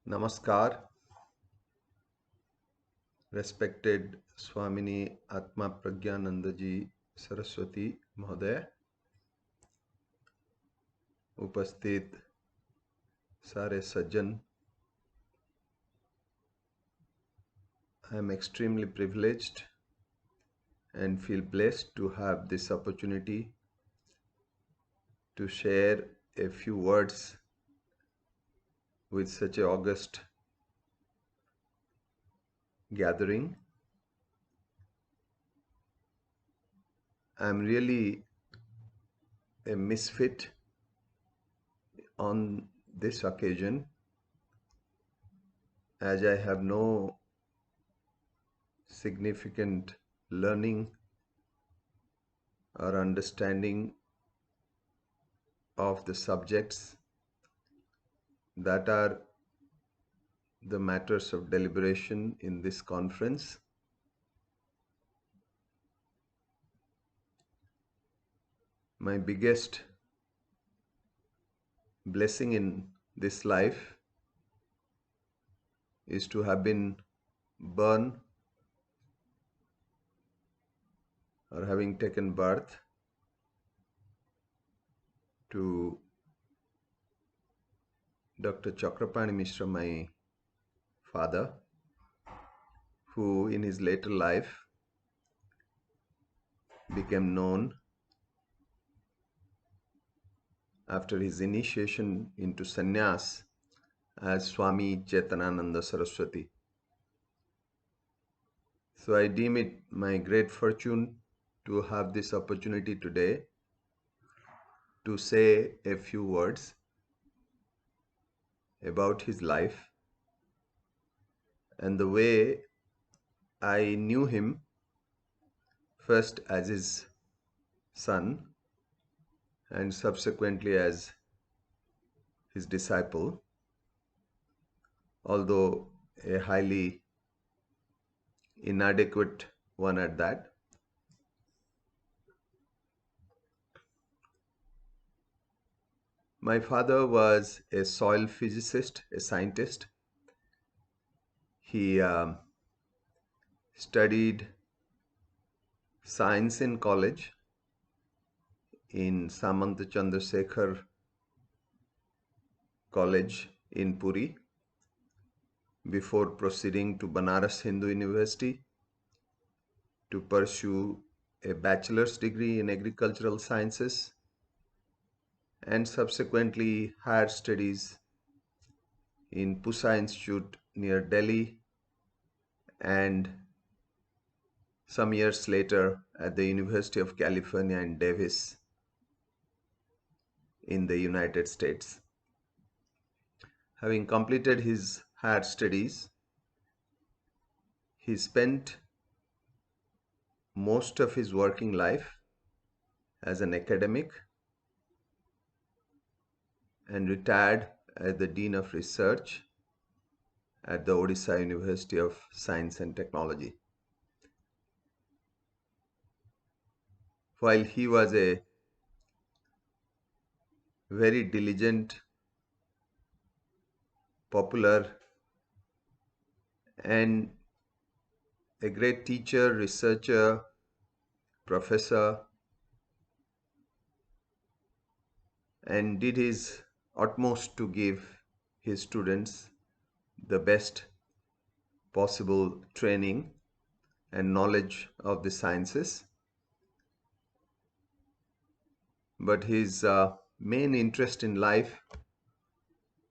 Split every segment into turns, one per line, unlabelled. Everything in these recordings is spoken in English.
Namaskar, respected Swamini Atma Pragyananda ji Saraswati Mahodaya, उपस्थित सारे सज्जन, I am extremely privileged and feel blessed to have this opportunity to share a few words with such a august gathering. I am really a misfit on this occasion, as I have no significant learning or understanding of the subjects that are the matters of deliberation in this conference. My biggest blessing in this life is to have been born or having taken birth to Dr. Chakrapani Mishra, my father, who in his later life became known after his initiation into sannyas as Swami Chetanananda Saraswati. So I deem it my great fortune to have this opportunity today to say a few words about his life and the way I knew him, first as his son and subsequently as his disciple, although a highly inadequate one at that. My father was a soil physicist, a scientist. He studied science in college in Samanta Chandrasekhar College in Puri before proceeding to Banaras Hindu University to pursue a bachelor's degree in agricultural sciences and subsequently higher studies in Pusa Institute near Delhi and some years later at the University of California in Davis in the United States. Having completed his higher studies, he spent most of his working life as an academic and retired as the Dean of Research at the Odisha University of Science and Technology. While he was a very diligent, popular, and a great teacher, researcher, professor, and did his utmost to give his students the best possible training and knowledge of the sciences. But his main interest in life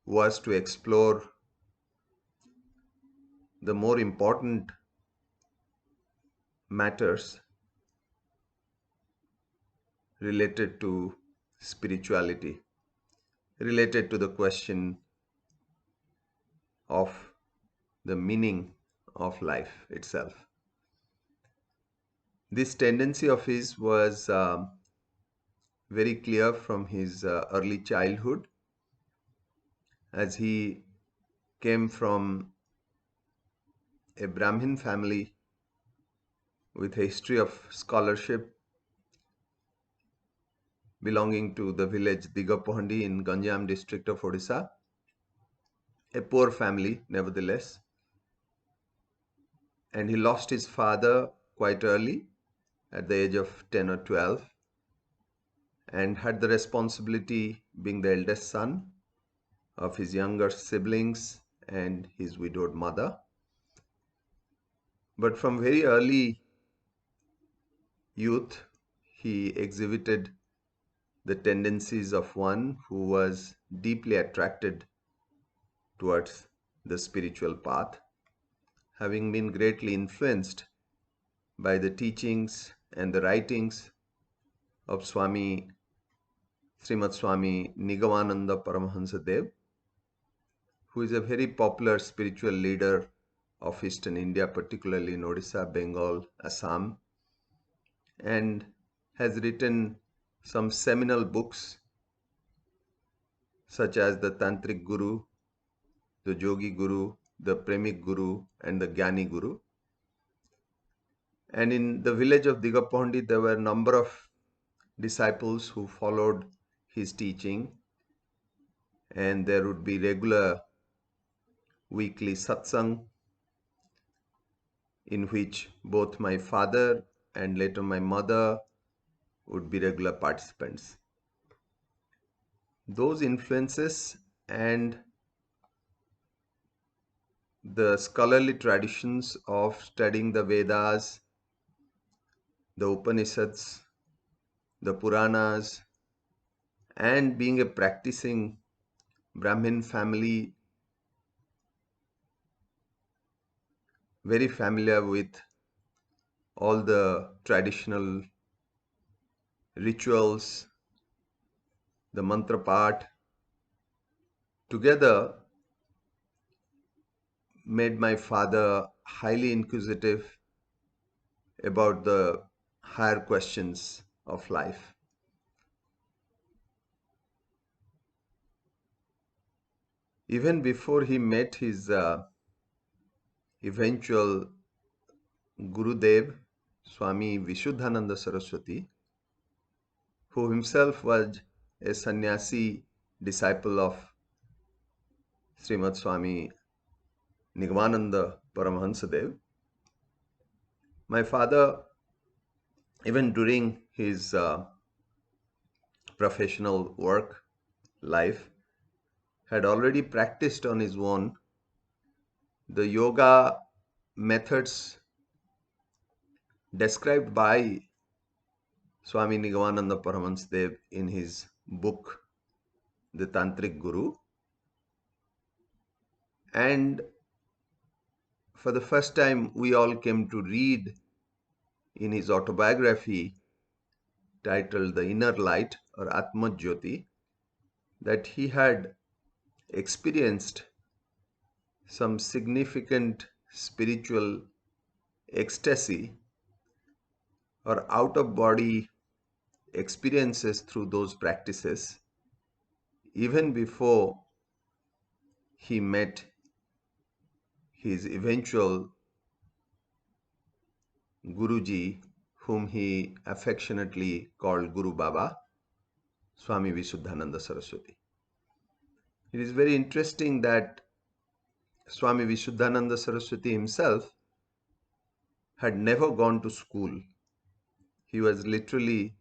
was to explore the more important matters related to spirituality, related to the question of the meaning of life itself. This tendency of his was very clear from his early childhood, as he came from a Brahmin family with a history of scholarship belonging to the village Digapahandi in Ganjam district of Odisha. a poor family, nevertheless, and he lost his father quite early at the age of 10 or 12 and had the responsibility, being the eldest son, of his younger siblings and his widowed mother. But from very early youth, he exhibited the tendencies of one who was deeply attracted towards the spiritual path, having been greatly influenced by the teachings and the writings of Srimad Swami Nigamananda Paramahansa Dev, who is a very popular spiritual leader of Eastern India, particularly in Odisha, Bengal, Assam, and has written some seminal books such as the Tantric Guru, the Yogi Guru, the Premik Guru, and the Gyani Guru. And in the village of Digapahandi, there were a number of disciples who followed his teaching, and there would be regular weekly satsang in which both my father and later my mother would be regular participants. Those influences and the scholarly traditions of studying the Vedas, the Upanishads, the Puranas, and being a practicing Brahmin family, very familiar with all the traditional rituals, the mantra part, together made my father highly inquisitive about the higher questions of life. Even before he met his eventual Gurudev, Swami Vishuddhananda Saraswati, who himself was a sannyasi disciple of Srimad Swami Nigamananda Paramahansa Dev, my father, even during his professional work life, had already practiced on his own the yoga methods described by Swami Nigamananda Paramahansa Dev in his book, The Tantric Guru. And for the first time, we all came to read in his autobiography titled The Inner Light or Atma Jyoti that he had experienced some significant spiritual ecstasy or out of body experiences through those practices even before he met his eventual Guruji, whom he affectionately called Guru Baba, Swami Vishuddhananda Saraswati. It is very interesting that Swami Vishuddhananda Saraswati himself had never gone to school. He was literally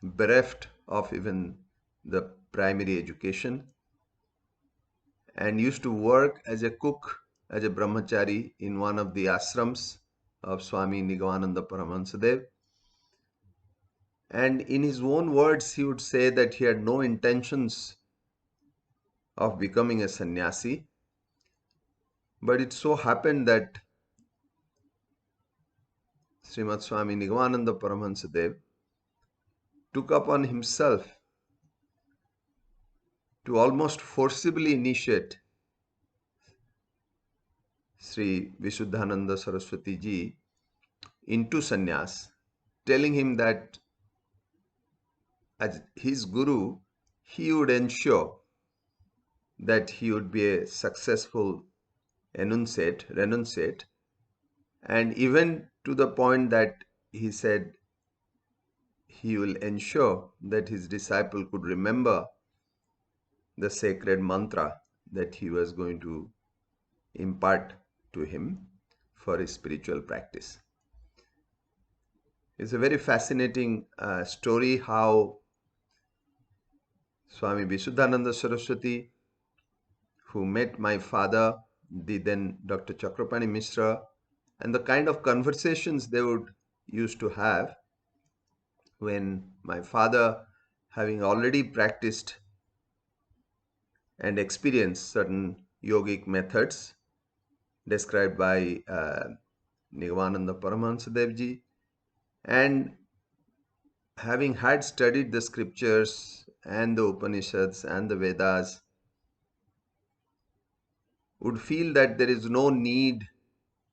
bereft of even the primary education and used to work as a cook, as a brahmachari in one of the ashrams of Swami Nigamananda Paramahansa Dev. And in his own words, he would say that he had no intentions of becoming a sannyasi. But it so happened that Srimad Swami Nigamananda Paramahansa Dev took upon himself to almost forcibly initiate Sri Vishuddhananda Saraswati ji into sannyas, telling him that as his guru, he would ensure that he would be a successful renunciate, and even to the point that he said he will ensure that his disciple could remember the sacred mantra that he was going to impart to him for his spiritual practice. It's a very fascinating story how Swami Visuddhananda Saraswati, who met my father, the then Dr. Chakrapani Mishra, and the kind of conversations they would used to have when my father, having already practiced and experienced certain yogic methods described by Nigamananda Paramahansa Devji, and having had studied the scriptures and the Upanishads and the Vedas, would feel that there is no need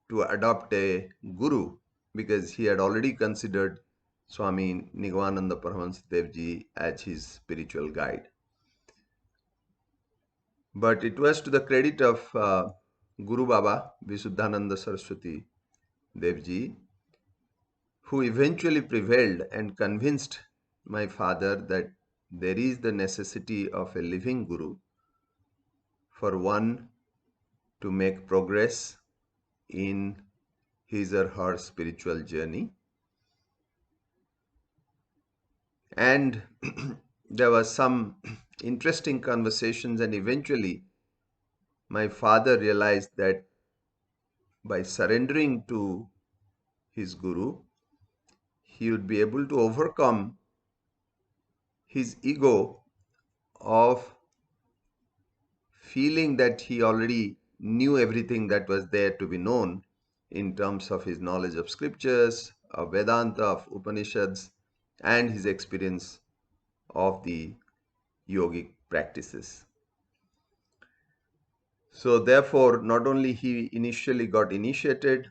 to adopt a guru because he had already considered Swami Nigamananda Paramahansa Devji as his spiritual guide. But it was to the credit of Guru Baba Visuddhananda Saraswati Devji, who eventually prevailed and convinced my father that there is the necessity of a living guru for one to make progress in his or her spiritual journey. And there was some interesting conversations, and eventually my father realized that by surrendering to his guru, he would be able to overcome his ego of feeling that he already knew everything that was there to be known in terms of his knowledge of scriptures, of Vedanta, of Upanishads, and his experience of the yogic practices. So therefore, not only he initially got initiated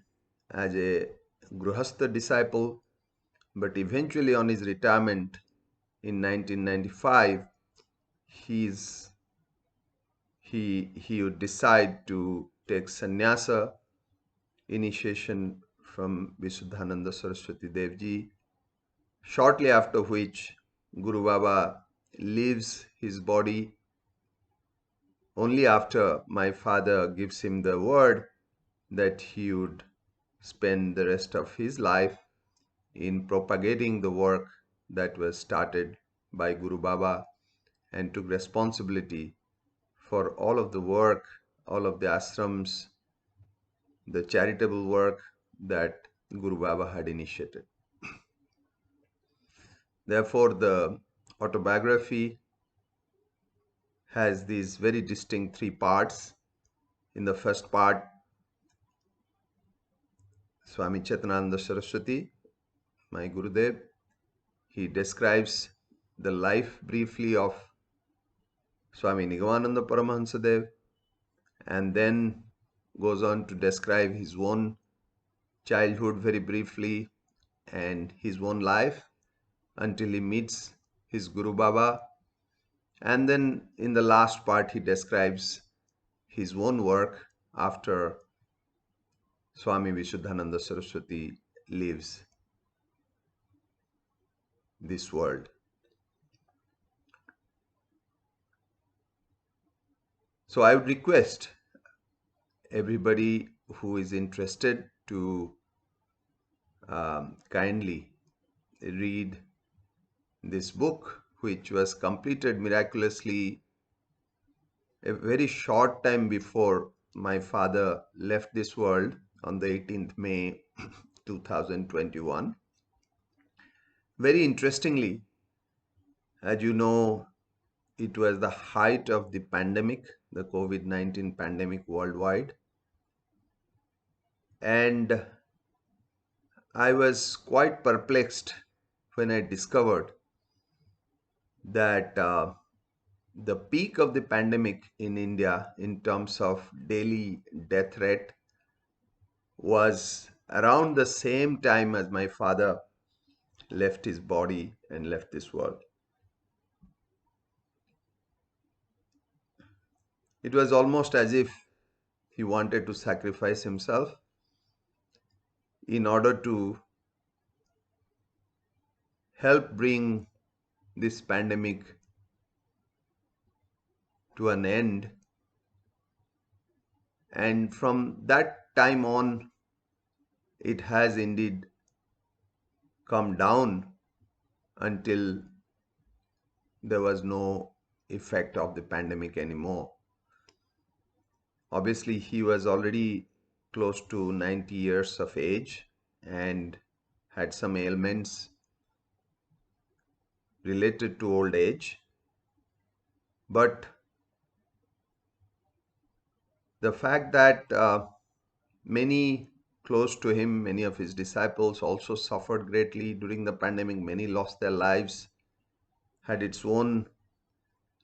as a Gruhastha disciple, but eventually on his retirement in 1995, he would decide to take sannyasa initiation from Visuddhananda Saraswati Devji, shortly after which Guru Baba leaves his body only after my father gives him the word that he would spend the rest of his life in propagating the work that was started by Guru Baba, and took responsibility for all of the work, all of the ashrams, the charitable work that Guru Baba had initiated. Therefore, the autobiography has these very distinct three parts. In the first part, Swami Chetanananda Saraswati, my Gurudev, he describes the life briefly of Swami Nigamananda Paramahansa Dev, and then goes on to describe his own childhood very briefly and his own life until he meets his Guru Baba. And then in the last part, he describes his own work after Swami Visuddhananda Saraswati leaves this world. So I would request everybody who is interested to kindly read this book, which was completed miraculously a very short time before my father left this world on the 18th May 2021. Very interestingly, as you know, it was the height of the pandemic, the COVID-19 pandemic worldwide. And I was quite perplexed when I discovered that the peak of the pandemic in India in terms of daily death rate was around the same time as my father left his body and left this world. It was almost as if he wanted to sacrifice himself in order to help bring this pandemic to an end. And from that time on, it has indeed come down until there was no effect of the pandemic anymore. Obviously, he was already close to 90 years of age and had some ailments related to old age. But the fact that many close to him, many of his disciples also suffered greatly during the pandemic, many lost their lives, had its own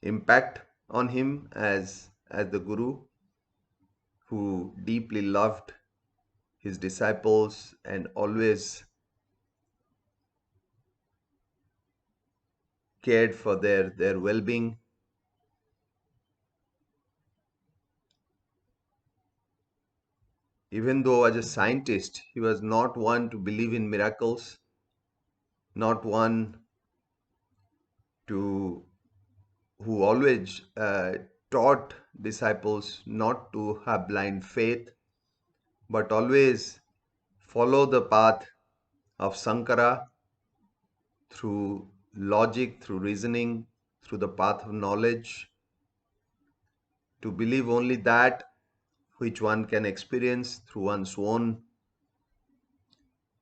impact on him as the guru who deeply loved his disciples and always cared for their well-being. Even though as a scientist, he was not one to believe in miracles, not one to who always taught disciples not to have blind faith, but always follow the path of Sankara through logic, through reasoning, through the path of knowledge, to believe only that which one can experience through one's own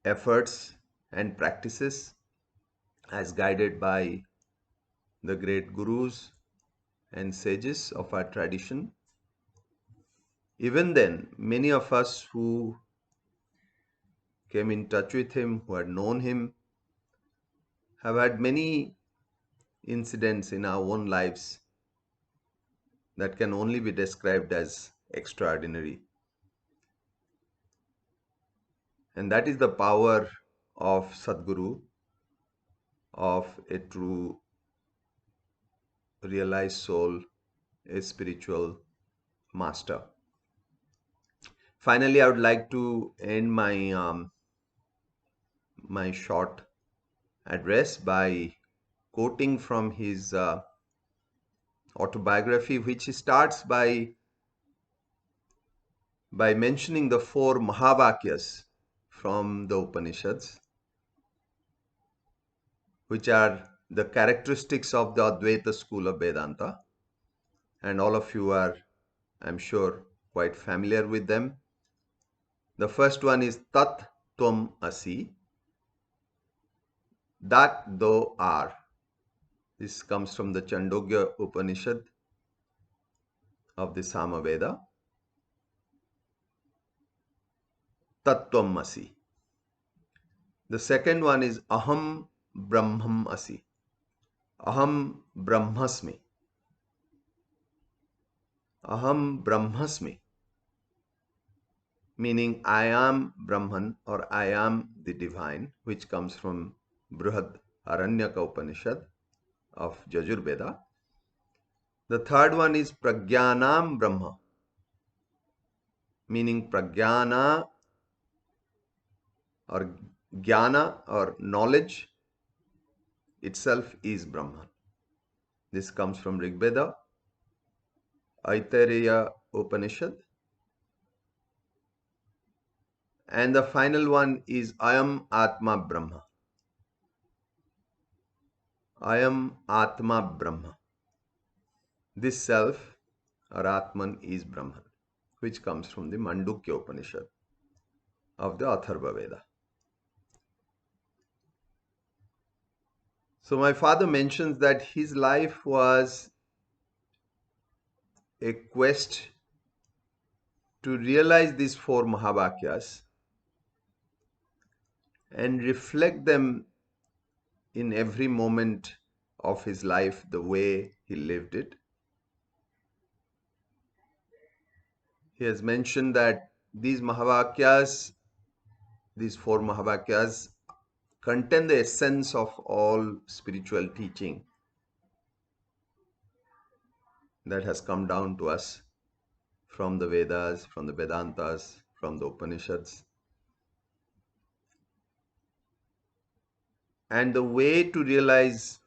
efforts and practices, as guided by the great gurus and sages of our tradition. Even then, many of us who came in touch with him, who had known him, have had many incidents in our own lives that can only be described as extraordinary. And that is the power of Sadguru, of a true realized soul, a spiritual master. Finally, I would like to end my short address by quoting from his autobiography, which starts by mentioning the four Mahavakyas from the Upanishads, which are the characteristics of the Advaita school of Vedanta. And all of you are, I'm sure, quite familiar with them. The first one is Tat Tvam Asi, that thou art. This comes from the Chandogya Upanishad of the Samaveda. Tat Tvam Asi. The second one is Aham Brahmam Asi. Aham Brahmasmi. Aham Brahmasmi. Meaning I am Brahman or I am the divine, which comes from Brihad Aranyaka Upanishad of Yajurveda. The third one is Pragyanam Brahma, meaning Pragyana or Jnana or knowledge itself is Brahman. This comes from Rigveda, Aitareya Upanishad. And the final one is Ayam Atma Brahma. Ayam Atma Brahma. This self or Atman is Brahman, which comes from the Mandukya Upanishad of the Atharva Veda. So my father mentions that his life was a quest to realize these four Mahavakyas and reflect them in every moment of his life the way he lived it. He has mentioned that these Mahavakyas, these four Mahavakyas, contain the essence of all spiritual teaching that has come down to us from the Vedas, from the Vedantas, from the Upanishads. And the way to realize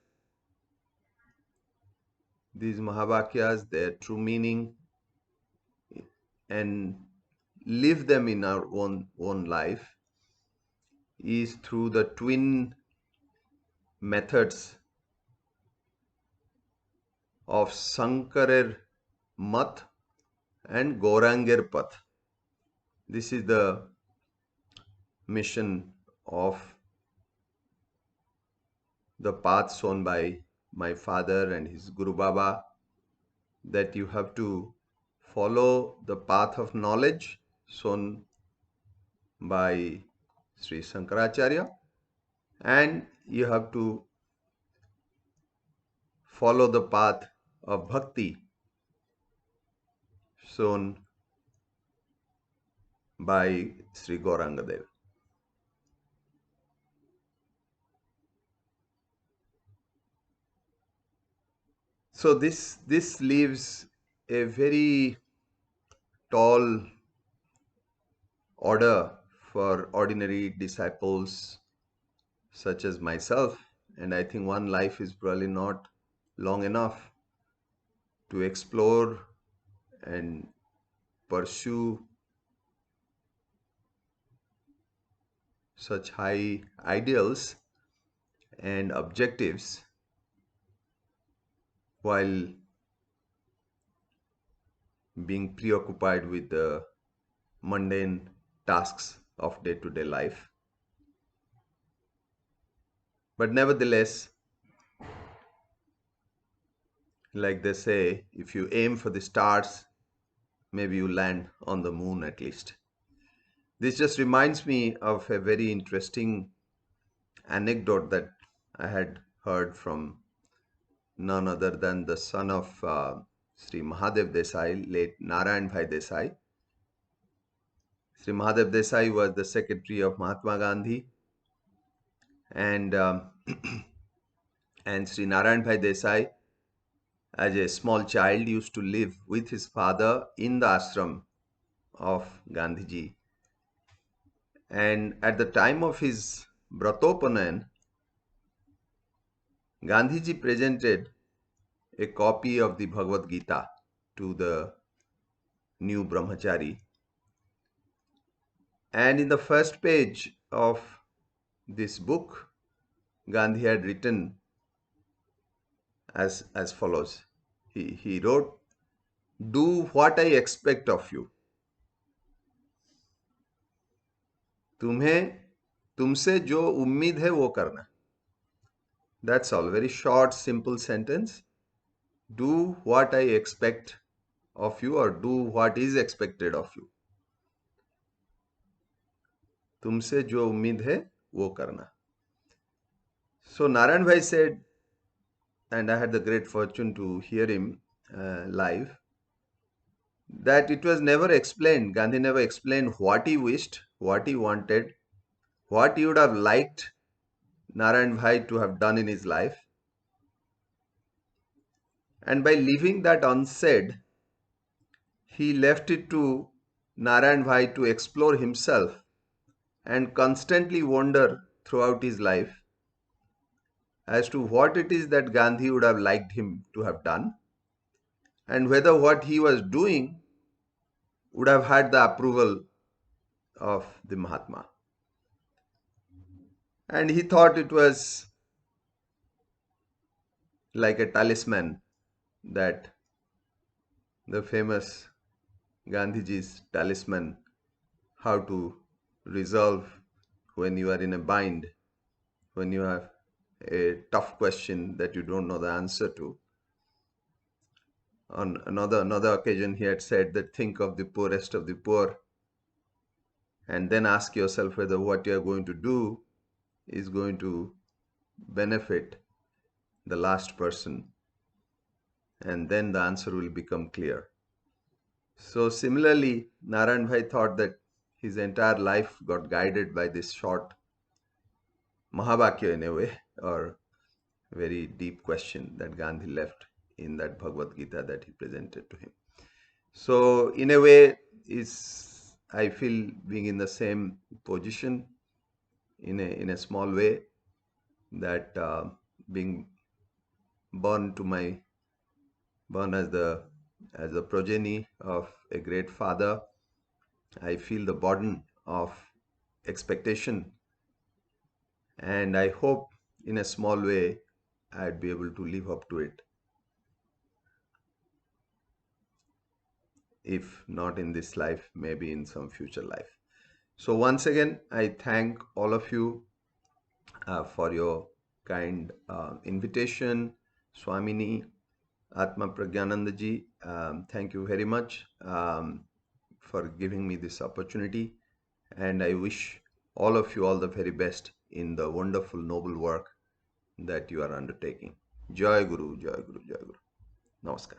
these Mahavakyas, their true meaning, and live them in our own life is through the twin methods of Sankarer Mat and Gauranger Path. This is the mission of the path shown by my father and his Guru Baba, that you have to follow the path of knowledge shown by Sri Shankaracharya, and you have to follow the path of bhakti shown by Sri Gaurangadev. So this leaves a very tall order for ordinary disciples such as myself, and I think one life is probably not long enough to explore and pursue such high ideals and objectives while being preoccupied with the mundane tasks of day-to-day life. But nevertheless, like they say, if you aim for the stars, maybe you land on the moon at least. This just reminds me of a very interesting anecdote that I had heard from none other than the son of Sri Mahadev Desai, late Narayan Bhai Desai. Sri Mahadev Desai was the secretary of Mahatma Gandhi, and and Sri Narayan Bhai Desai, as a small child, used to live with his father in the ashram of Gandhiji. And at the time of his Bratopanan, Gandhiji presented a copy of the Bhagavad Gita to the new brahmachari. And in the first page of this book, Gandhi had written as follows. He wrote, "Do what I expect of you. तुम्हें तुमसे जो उम्मीद है वो करना." That's all. Very short, simple sentence. Do what I expect of you, or do what is expected of you. तुमसे जो उम्मीद है वो करना. So Narayan Bhai said, and I had the great fortune to hear him live, that it was never explained. Gandhi never explained what he wished, what he wanted, what he would have liked Narayan Bhai to have done in his life. And by leaving that unsaid, he left it to Narayan Bhai to explore himself and constantly wonder throughout his life as to what it is that Gandhi would have liked him to have done, and whether what he was doing would have had the approval of the Mahatma. And he thought it was like a talisman, that the famous Gandhiji's talisman, how to resolve when you are in a bind, when you have a tough question that you don't know the answer to. On another occasion, he had said that think of the poorest of the poor and then ask yourself whether what you are going to do is going to benefit the last person, and then the answer will become clear. So similarly, Narayan Bhai thought that his entire life got guided by this short Mahavakya in a way, or very deep question that Gandhi left in that Bhagavad Gita that he presented to him. So in a way, I feel being in the same position in a small way, that being born to my born as the progeny of a great father, I feel the burden of expectation, and I hope in a small way I'd be able to live up to it. If not in this life, maybe in some future life. So, once again, I thank all of you for your kind invitation. Swamini, Atma Pragyananda ji, thank you very much for giving me this opportunity. And I wish all of you all the very best in the wonderful, noble work that you are undertaking. Jai Guru, Jai Guru, Jai Guru. Namaskar.